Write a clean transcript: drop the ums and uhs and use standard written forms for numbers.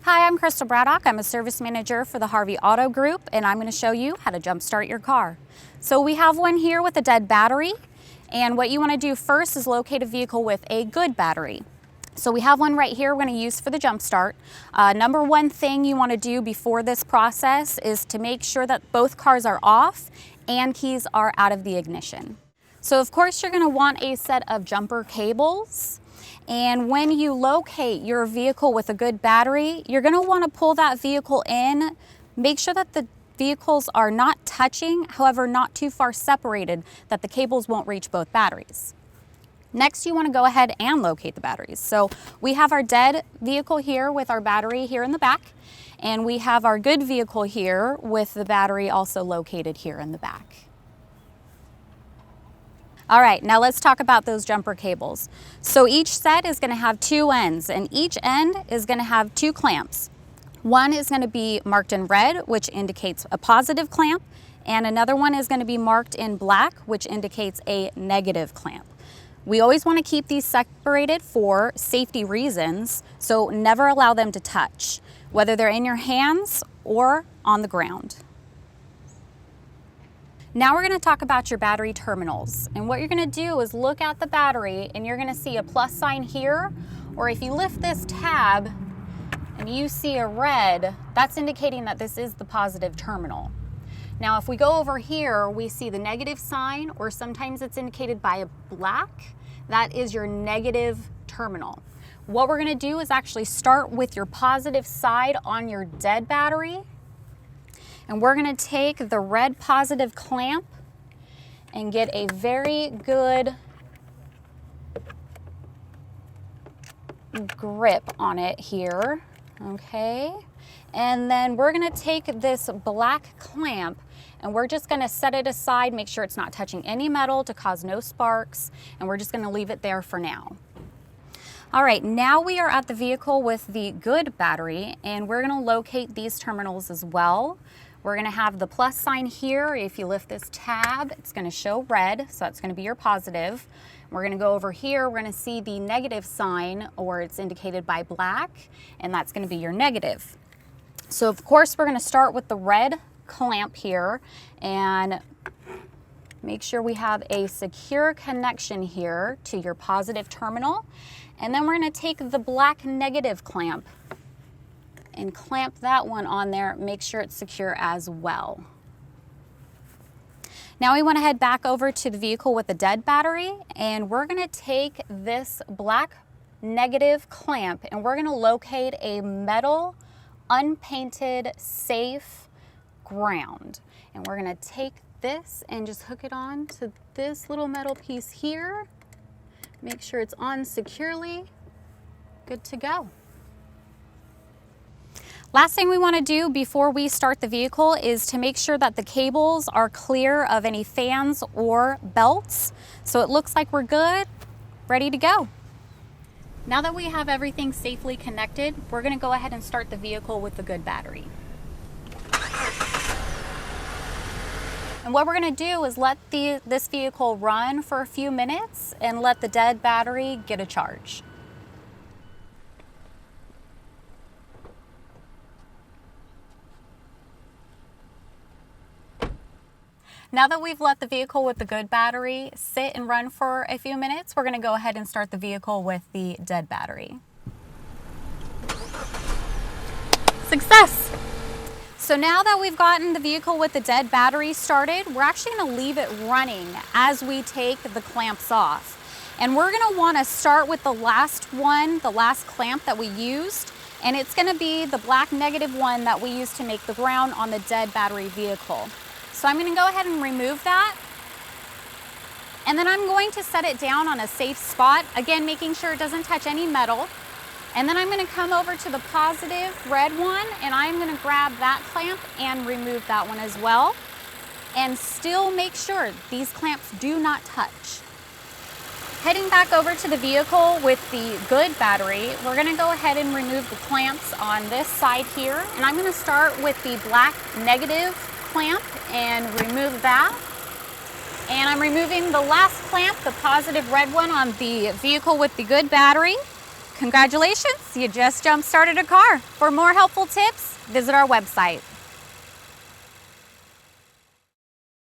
Hi, I'm Crystle Braddock. I'm a service manager for the Harvey Auto Group, and I'm going to show you how to jumpstart your car. So we have one here with a dead battery, and what you want to do first is locate a vehicle with a good battery. So we have one right here we're going to use for the jump start. Number one thing you want to do before this process is to make sure that both cars are off and keys are out of the ignition. So of course you're going to want a set of jumper cables. And when you locate your vehicle with a good battery, you're going to want to pull that vehicle in. Make sure that the vehicles are not touching, however, not too far separated that the cables won't reach both batteries. Next, you want to go ahead and locate the batteries. So we have our dead vehicle here with our battery here in the back, and we have our good vehicle here with the battery also located here in the back. All right, now let's talk about those jumper cables. So each set is going to have two ends, and each end is going to have two clamps. One is going to be marked in red, which indicates a positive clamp, and another one is going to be marked in black, which indicates a negative clamp. We always want to keep these separated for safety reasons, so never allow them to touch, whether they're in your hands or on the ground. Now we're going to talk about your battery terminals. And what you're going to do is look at the battery and you're going to see a plus sign here, or if you lift this tab and you see a red, that's indicating that this is the positive terminal. Now if we go over here, we see the negative sign, or sometimes it's indicated by a black. That is your negative terminal. What we're going to do is actually start with your positive side on your dead battery. And we're going to take the red positive clamp and get a very good grip on it here, okay? And then we're going to take this black clamp and we're just going to set it aside, make sure it's not touching any metal to cause no sparks, and we're just going to leave it there for now. All right, now we are at the vehicle with the good battery, and we're going to locate these terminals as well. We're going to have the plus sign here. If you lift this tab, it's going to show red, so that's going to be your positive. We're going to go over here, we're going to see the negative sign, or it's indicated by black, and that's going to be your negative. So of course we're going to start with the red clamp here and make sure we have a secure connection here to your positive terminal. And then we're going to take the black negative clamp and clamp that one on there, make sure it's secure as well. Now we want to head back over to the vehicle with the dead battery, and we're going to take this black negative clamp and we're going to locate a metal, unpainted, safe ground. And we're going to take this and just hook it on to this little metal piece here. Make sure it's on securely. Good to go. Last thing we want to do before we start the vehicle is to make sure that the cables are clear of any fans or belts. So it looks like we're good, ready to go. Now that we have everything safely connected, we're going to go ahead and start the vehicle with the good battery. And what we're going to do is let this vehicle run for a few minutes and let the dead battery get a charge. Now that we've let the vehicle with the good battery sit and run for a few minutes, we're going to go ahead and start the vehicle with the dead battery. Success! So now that we've gotten the vehicle with the dead battery started, we're actually going to leave it running as we take the clamps off. And we're going to want to start with the last one, the last clamp that we used, and it's going to be the black negative one that we used to make the ground on the dead battery vehicle. So I'm going to go ahead and remove that, and then I'm going to set it down on a safe spot, again making sure it doesn't touch any metal. And then I'm going to come over to the positive red one, and I'm going to grab that clamp and remove that one as well, and still make sure these clamps do not touch. Heading back over to the vehicle with the good battery, we're going to go ahead and remove the clamps on this side here, and I'm going to start with the black negative clamp and remove that. And I'm removing the last clamp, the positive red one on the vehicle with the good battery. Congratulations, you just jump-started a car. For more helpful tips, visit our website.